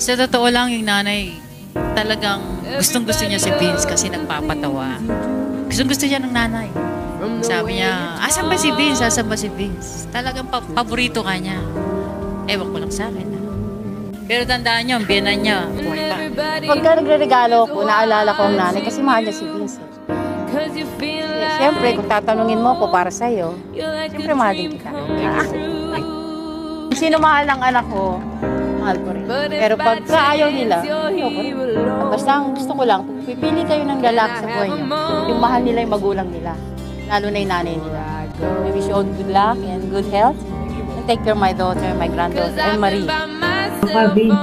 Sa totoo lang, yung nanay, talagang gustong-gusto niya si Vince kasi nagpapatawa. Gustong-gusto niya ng nanay. Sabi niya, asan ba si Vince? Asan ba si Vince? Talagang paborito ka niya. Ewan ko lang sa akin. Pero tandaan niyo, ang biyanan niya, buhay pa. Pagka nagre-regalo ko, naalala ko ang nanay kasi mahal niya si Vince. Siyempre, kung tatanungin mo ko para sa'yo, siyempre mahal din kita. Sino mahal ng anak ko, mahal ko rin. Pero pagka ayaw nila, ayaw ko rin. Basta ang gusto ko lang, kung pipili kayo ng lalaki sa buhay niyo, yung mahal nila yung magulang nila. Lalo na yung nanay nila. I wish you all good luck and good health. And take care of my daughter, my granddaughter, and Marie. Vince,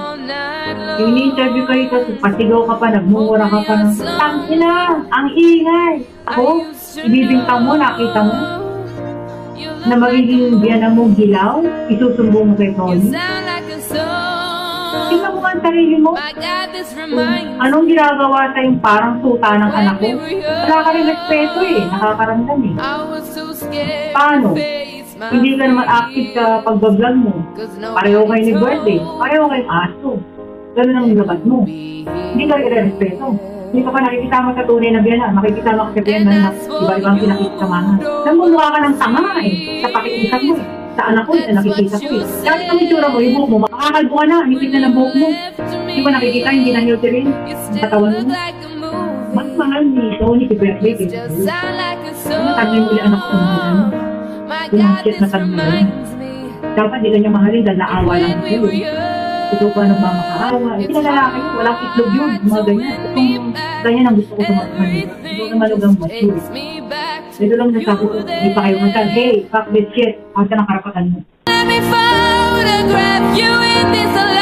yung ini-interview kayo tapos pasigaw ka pa, nagmumura ka pa ng tangina, ang ingay. Ako, ibibintang mo, nakita mo na magiging biyanan mong hilaw, isusumbong mo kay Tony. Tingnan mo ang sarili mo. Anong ginagawa sa yung parang suta ng anak ko? Wala ka rin respeto nakakaramdam Paano? Hindi ka naman active sa pag-vlog mo. Pareho kayo ni birthday, pareho kayong aso. Ganun ang nilabas mo. Hindi ka rin respeto. Hindi ka pa nakikisama sa tunay na biyanan. Makikisama ka sa biyanan na iba-ibang pinakikisamahan. Namumukha ka ng tanga sa pakikiusap mo Sa anak ko, nakikita ko Dahil ang itsura mo, yung buhok mo, makakalbo ka na, nipit na ng buhok mo. Di ba nakikita, hindi na healthy rin ang katawan mo. Mas mahal ni Tony si birthday. Matagin mo yung anak ko mahal. Tumangkit na tagin. Dapat di ka niya mahalin dahil naawa lang sa'yo. Ito pa nagmamakaawa. Ito na lalaki, walang itlog yun. Mga ganyan. Itong ganyan ang gusto ko sa mga kanila. Ito na malugang mature. Ito lang nasabi ko, hindi pa kayo masal. Hey, fuck this shit. Asa ng karapatan mo. Let me photograph you in this